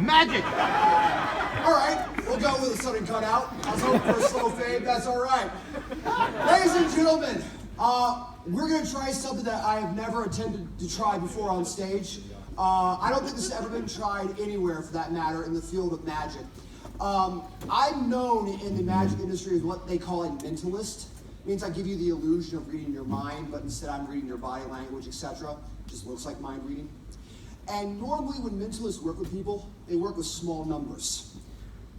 Magic! All right, we'll go with a sudden cutout. I was hoping for a slow fade, that's all right. Ladies and gentlemen, we're gonna try something that I have never attempted to try before on stage. I don't think this has ever been tried anywhere, for that matter, in the field of magic. I'm known in the magic industry as what they call a mentalist. It means I give you the illusion of reading your mind, but instead I'm reading your body language, etc. Just looks like mind reading. And normally when mentalists work with people, they work with small numbers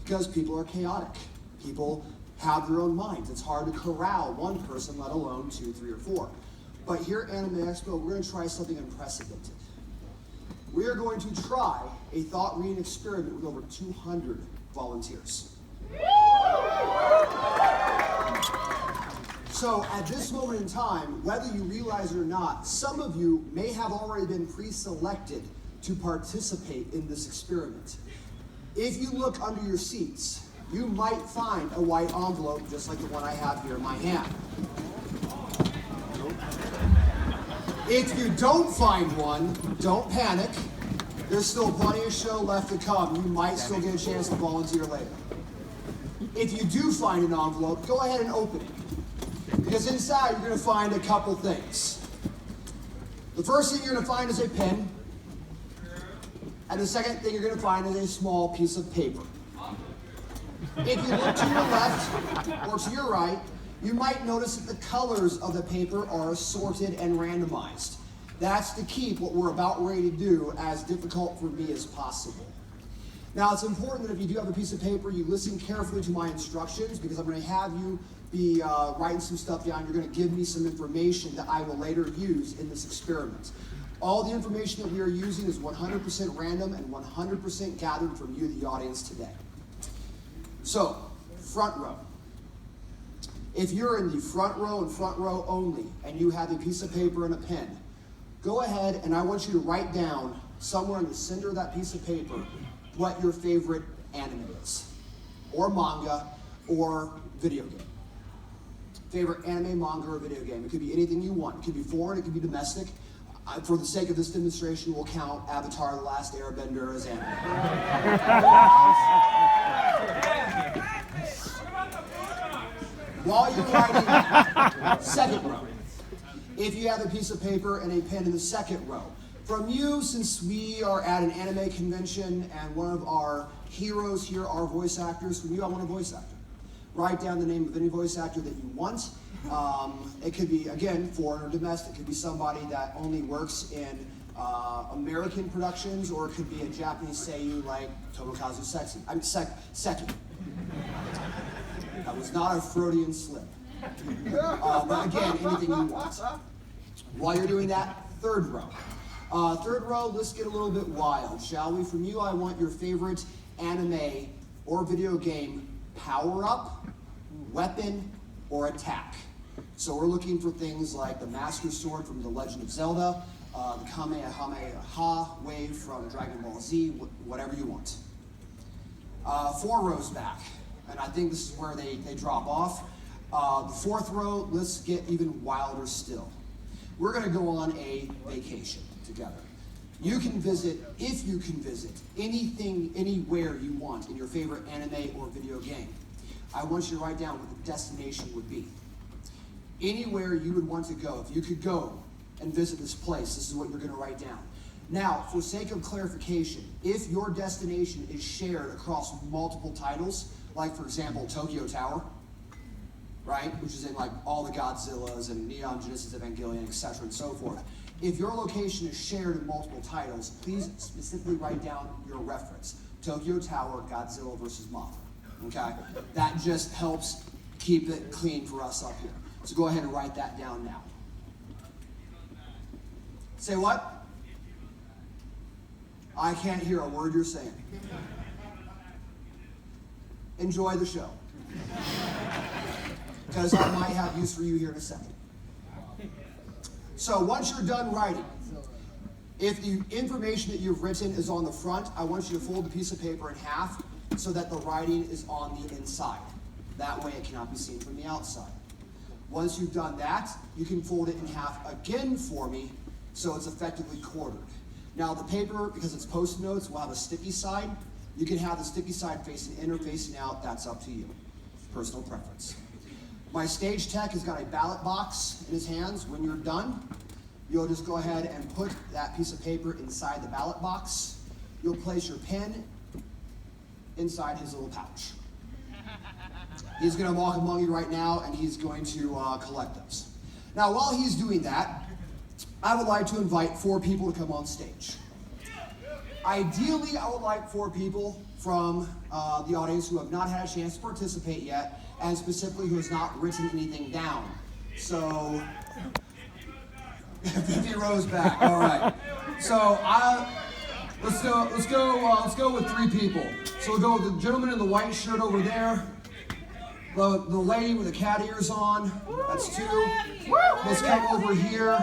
because people are chaotic. People have their own minds. It's hard to corral one person, let alone 2, 3, or 4. But here at Anime Expo, we're going to try something unprecedented. We are going to try a thought reading experiment with over 200 volunteers. So at this moment in time, whether you realize it or not, some of you may have already been pre-selected to participate in this experiment. If you look under your seats, you might find a white envelope just like the one I have here in my hand. If you don't find one, don't panic. There's still plenty of show left to come. You might still get a chance to volunteer later. If you do find an envelope, go ahead and open it. Because inside you're going to find a couple things. The first thing you're going to find is a pen. And the second thing you're going to find is a small piece of paper. If you look to your left or to your right, you might notice that the colors of the paper are assorted and randomized. That's to keep what we're about ready to do as difficult for me as possible. Now, it's important that if you do have a piece of paper, you listen carefully to my instructions, because I'm going to have you be writing some stuff down. You're going to give me some information that I will later use in this experiment. All the information that we are using is 100% random and 100% gathered from you, the audience, today. So, front row. If you're in the front row and front row only, and you have a piece of paper and a pen, go ahead and I want you to write down somewhere in the center of that piece of paper what your favorite anime is, or manga, or video game. favorite anime, manga, or video game. It could be anything you want. It could be foreign, it could be domestic. For the sake of this demonstration, we'll count Avatar: The Last Airbender as anime. While you're writing, second row. If you have a piece of paper and a pen in the second row. From you, since we are at an anime convention and one of our heroes here are voice actors, from you I want a voice actor. Write down the name of any voice actor that you want. It could be, again, foreign or domestic. It could be somebody that only works in American productions, or it could be a Japanese seiyuu like Tomokazu Seki. That was not a Freudian slip. But again, anything you want. While you're doing that, third row. Third row, let's get a little bit wild, shall we? From you, I want your favorite anime or video game power-up, weapon, or attack. So we're looking for things like the Master Sword from The Legend of Zelda, the Kamehameha wave from Dragon Ball Z, whatever you want. 4 rows back, and I think this is where they drop off. The fourth row, let's get even wilder still. We're gonna go on a vacation together. You can visit, if you can visit, anything, anywhere you want in your favorite anime or video game. I want you to write down what the destination would be. Anywhere you would want to go, if you could go and visit this place, this is what you're gonna write down. Now, for sake of clarification, if your destination is shared across multiple titles, like for example, Tokyo Tower, right, which is in like all the Godzillas and Neon Genesis Evangelion, etc. and so forth. If your location is shared in multiple titles, please specifically write down your reference. Tokyo Tower, Godzilla versus Mothra, okay? That just helps keep it clean for us up here. So go ahead and write that down now. Say what? I can't hear a word you're saying. Enjoy the show. Because I might have use for you here in a second. So once you're done writing, if the information that you've written is on the front, I want you to fold the piece of paper in half so that the writing is on the inside. That way it cannot be seen from the outside. Once you've done that, you can fold it in half again for me so it's effectively quartered. Now the paper, because it's post-it notes, will have a sticky side. You can have the sticky side facing in or facing out, that's up to you. Personal preference. My stage tech has got a ballot box in his hands. When you're done, you'll just go ahead and put that piece of paper inside the ballot box. You'll place your pen inside his little pouch. He's going to walk among you right now, and he's going to collect those. Now, while he's doing that, I would like to invite 4 people to come on stage. Ideally, I would like 4 people from the audience who have not had a chance to participate yet, and specifically who has not written anything down. So, 50 rows back. All right. So let's go with 3 people. So we'll go with the gentleman in the white shirt over there. The lady with the cat ears on. That's 2. Let's come over here.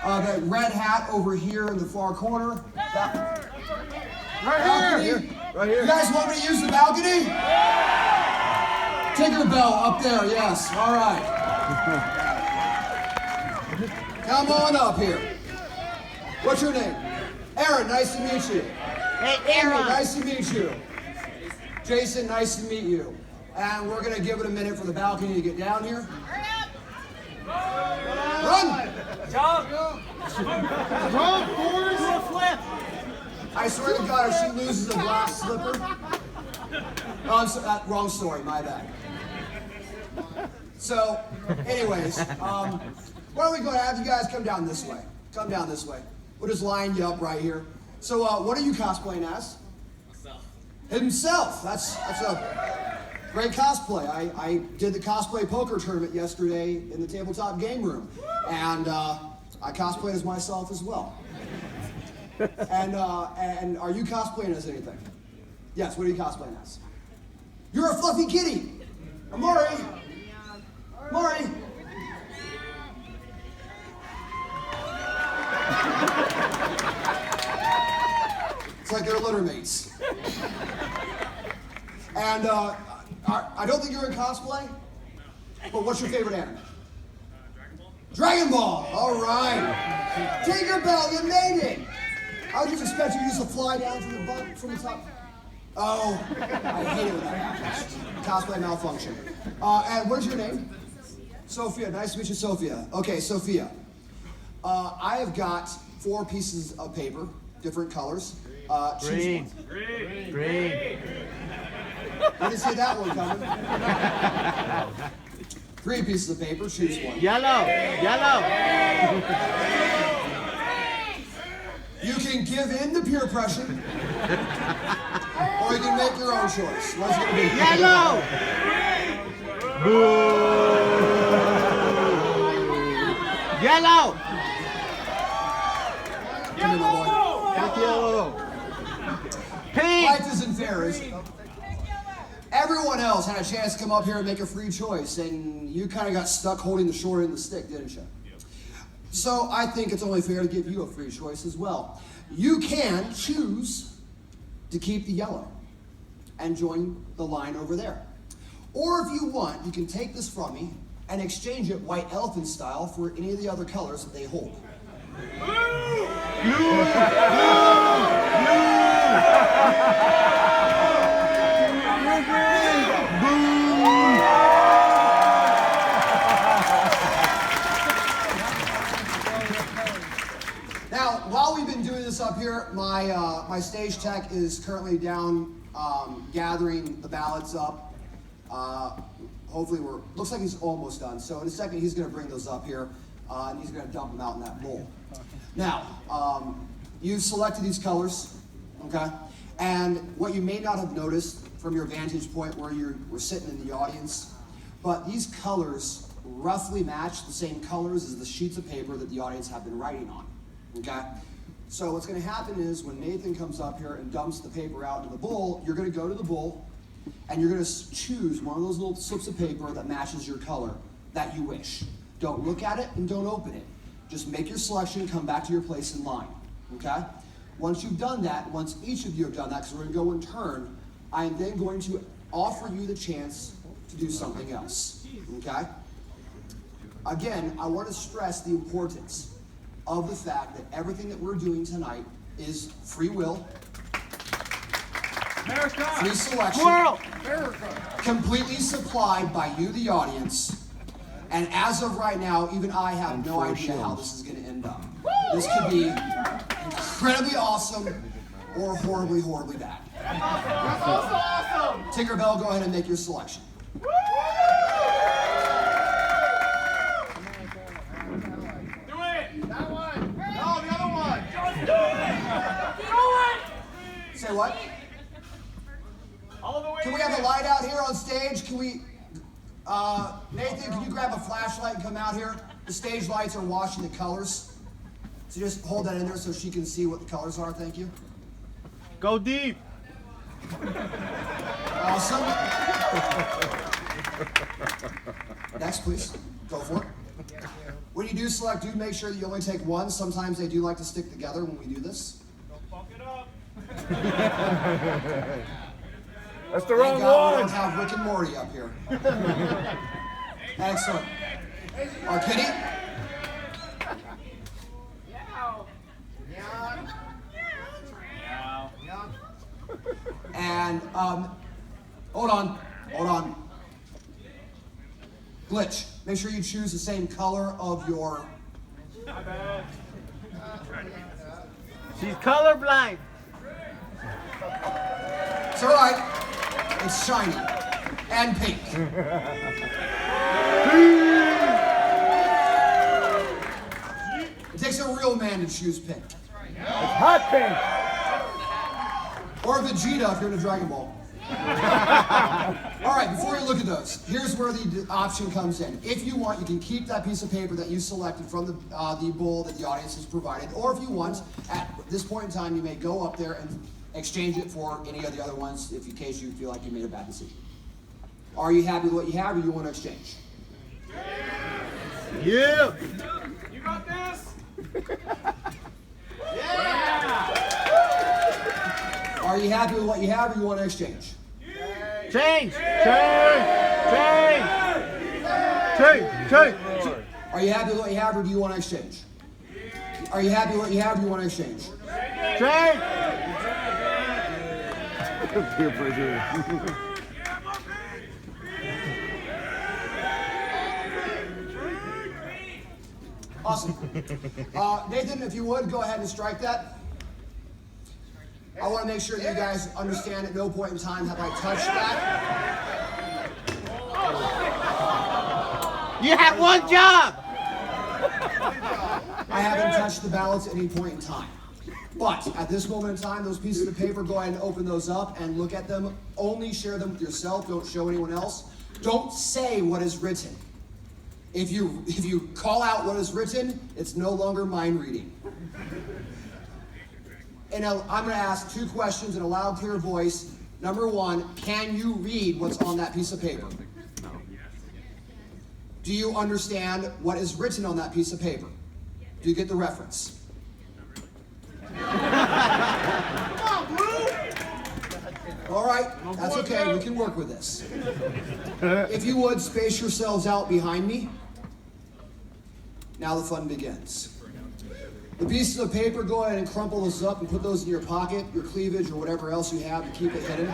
That red hat over here in the far corner. Right here. Right here. You guys want me to use the balcony? Tinkerbell up there, yes. All right. Come on up here. What's your name? Aaron, nice to meet you. Hey, Aaron. Amy, nice to meet you. Jason, nice to meet you. And we're going to give it a minute for the balcony to get down here. Run! Jump! Run, Forrest! Do a flip! I swear to God, if she loses a glass slipper. Oh, wrong story, my bad. So, anyways, why don't we go ahead, have you guys come down this way. Come down this way. We'll just line you up right here. So, what are you cosplaying as? Himself. That's a great cosplay. I did the cosplay poker tournament yesterday in the tabletop game room, and I cosplayed as myself as well. And are you cosplaying as anything? Yes. What are you cosplaying as? You're a fluffy kitty. Amari. Amari. It's like they're litter mates. And I don't think you're in cosplay. But what's your favorite anime? Dragon Ball. All right. Tinkerbell, you made it. I was just expecting you just to fly down from the butt, from the top. Oh, I hate it when that happens. Cosplay malfunction. And what's your name? Sophia. Nice to meet you, Sophia. Okay, Sophia. I have got 4 pieces of paper, different colors. Green. Choose one. Green. Didn't see that one coming. 3 pieces of paper, choose one. Yellow. You can give in to peer pressure, or you can make your own choice. What's it gonna be? Yellow. Boo. Yellow. Come here, my boy. Yellow. Pink. Life isn't fair, is it? Everyone else had a chance to come up here and make a free choice, and you kind of got stuck holding the short end of the stick, didn't you? So I think it's only fair to give you a free choice as well. You can choose to keep the yellow and join the line over there. Or if you want, you can take this from me and exchange it white elephant style for any of the other colors that they hold. Now, while we've been doing this up here, my stage tech is currently down gathering the ballots up. Hopefully looks like he's almost done. So in a second, he's gonna bring those up here and he's gonna dump them out in that bowl. Now, you've selected these colors, okay? And what you may not have noticed from your vantage point where you were sitting in the audience, but these colors roughly match the same colors as the sheets of paper that the audience have been writing on, okay? So what's gonna happen is when Nathan comes up here and dumps the paper out into the bowl, you're gonna go to the bowl and you're gonna choose one of those little slips of paper that matches your color that you wish. Don't look at it and don't open it. Just make your selection, come back to your place in line, okay? Once you've done that, once each of you have done that, because we're gonna go in turn, I am then going to offer you the chance to do something else, okay? Again, I want to stress the importance of the fact that everything that we're doing tonight is free will, America. free selection, Squirrel. completely supplied by you, the audience. And as of right now, even I have no idea how this is going to end up. This could be incredibly awesome or horribly, horribly bad. That's also awesome. Tinkerbell, go ahead and make your selection. Do it. That one. No, the other one. Just do it. Do it. Say what? All the way. Can we have a light out here on stage? Can we, Nathan, can you grab a flashlight and come out here? The stage lights are washing the colors. So just hold that in there so she can see what the colors are, thank you. Go deep. Awesome. Next, please. Go for it. When you do select, do make sure that you only take one. Sometimes they do like to stick together when we do this. Don't fuck it up. That's the Thank wrong God we one. don't have Rick and Morty up here. Excellent. Our kitty? And, hold on. Glitch, make sure you choose the same color of your... My bad. She's colorblind. It's all right. It's shiny and pink. It takes a real man to choose pink. It's hot pink. Or Vegeta if you're in a Dragon Ball. All right, before you look at those, here's where the option comes in. If you want, you can keep that piece of paper that you selected from the bowl that the audience has provided. Or if you want, at this point in time, you may go up there and exchange it for any of the other ones if in case you feel like you made a bad decision. Are you happy with what you have or you want to exchange? Yeah. You got this. Are you happy with what you have or you want to exchange? Change. Change. Change. Change. Are you happy with what you have, or do you want to exchange? Are you happy with what you have, or do you want to exchange? Change. Peer pressure. Awesome. Nathan, if you would, go ahead and strike that. I want to make sure that you guys understand at no point in time have I touched that. You had one job. I haven't touched the ballots at any point in time. But at this moment in time, those pieces of paper, go ahead and open those up and look at them. Only share them with yourself. Don't show anyone else. Don't say what is written. If you call out what is written, it's no longer mind reading. And I'm going to ask 2 questions in a loud, clear voice. Number 1, can you read what's on that piece of paper? Do you understand what is written on that piece of paper? Do you get the reference? All right, that's okay. We can work with this. If you would, space yourselves out behind me. Now the fun begins. The pieces of paper, go ahead and crumple those up and put those in your pocket, your cleavage, or whatever else you have to keep it hidden.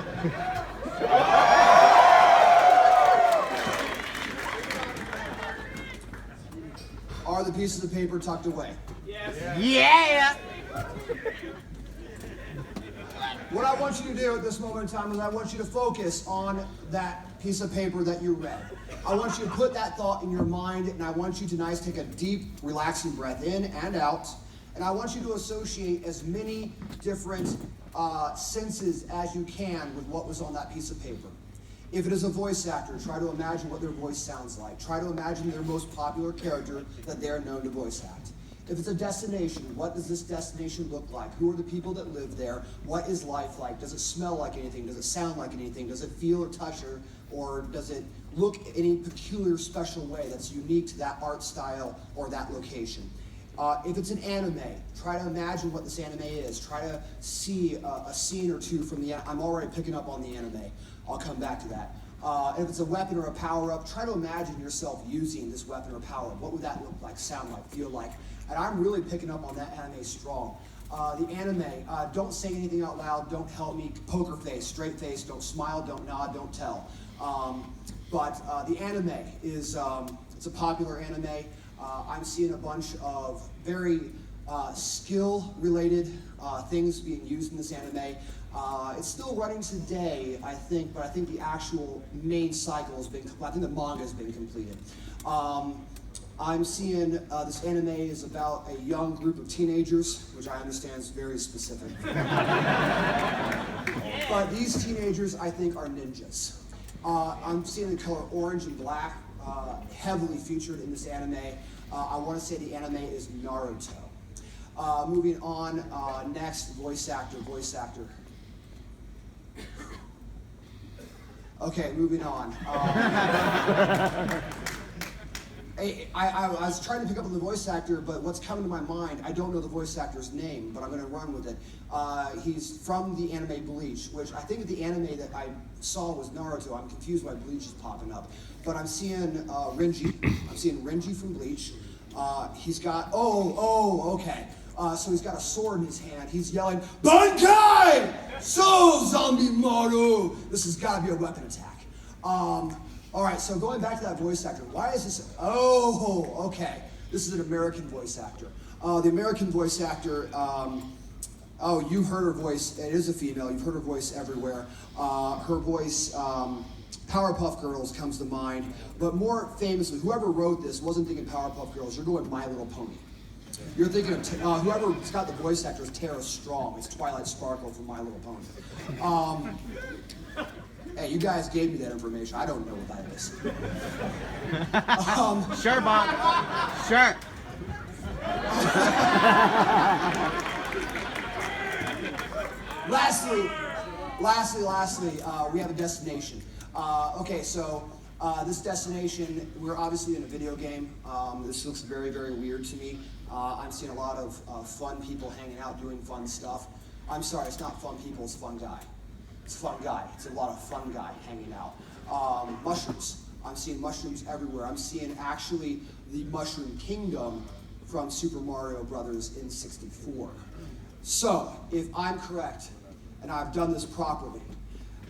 Are the pieces of paper tucked away? Yeah. What I want you to do at this moment in time is I want you to focus on that piece of paper that you read. I want you to put that thought in your mind, and I want you to take a deep, relaxing breath in and out, and I want you to associate as many different senses as you can with what was on that piece of paper. If it is a voice actor, try to imagine what their voice sounds like. Try to imagine their most popular character that they're known to voice act. If it's a destination, what does this destination look like? Who are the people that live there? What is life like? Does it smell like anything? Does it sound like anything? Does it feel or touch or does it look any peculiar, special way that's unique to that art style or that location? If it's an anime, try to imagine what this anime is. Try to see a scene or two from the anime. I'm already picking up on the anime. I'll come back to that. If it's a weapon or a power-up, try to imagine yourself using this weapon or power-up. What would that look like, sound like, feel like? And I'm really picking up on that anime strong. The anime, don't say anything out loud, don't help me, poker face, straight face, don't smile, don't nod, don't tell. But the anime is, it's a popular anime. I'm seeing a bunch of very skill-related things being used in this anime. It's still running today, I think, but I think the actual main cycle has been, I think the manga has been completed. I'm seeing this anime is about a young group of teenagers, which I understand is very specific. But these teenagers, I think, are ninjas. I'm seeing the color orange and black, heavily featured in this anime. I want to say the anime is Naruto. Moving on, next, voice actor. Okay, moving on. I was trying to pick up on the voice actor, but what's coming to my mind, I don't know the voice actor's name, but I'm going to run with it. He's from the anime Bleach, which I think the anime that I saw was Naruto. I'm confused why Bleach is popping up. But I'm seeing Renji. I'm seeing Renji from Bleach. He's got, okay. So he's got a sword in his hand. He's yelling, Bankai! So, Zombie Maru! This has got to be a weapon attack. All right, so going back to that voice actor, why is this? Oh, okay. This is an American voice actor. The American voice actor, you've heard her voice. It is a female. You've heard her voice everywhere. Her voice, Powerpuff Girls comes to mind. But more famously, whoever wrote this wasn't thinking Powerpuff Girls. You're going My Little Pony. You're thinking of, whoever's got the voice actor is Tara Strong. It's Twilight Sparkle from My Little Pony. Hey, you guys gave me that information. I don't know what that is. Sure, Bob. Sure. Lastly, we have a destination. Okay, so this destination, we're obviously in a video game. This looks very, very weird to me. I'm seeing a lot of fun people hanging out, doing fun stuff. I'm sorry, it's not fun people, it's fun guy. It's a fun guy. It's a lot of fun guy hanging out. Mushrooms. I'm seeing mushrooms everywhere. I'm seeing actually the Mushroom Kingdom from Super Mario Brothers in 64. So, if I'm correct, and I've done this properly,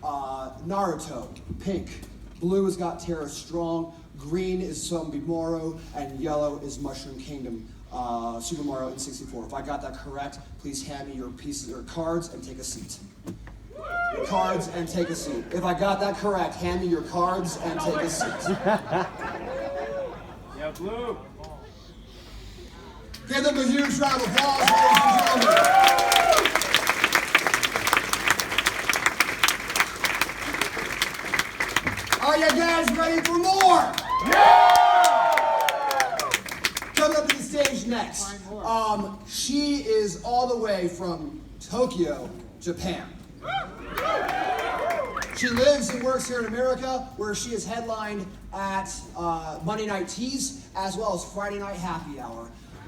Naruto, pink. Blue has got Terra Strong. Green is Zombie Moro, and yellow is Mushroom Kingdom, Super Mario in 64. If I got that correct, please hand me your pieces or cards and take a seat. Your cards and take a seat. If I got that correct, hand me your cards and take a seat. Yeah, blue. Give them a huge round of applause, ladies and gentlemen. Are you guys ready for more? Coming up to the stage next. She is all the way from Tokyo, Japan. She lives and works here in America, where she is headlined at Monday Night Teas, as well as Friday Night Happy Hour.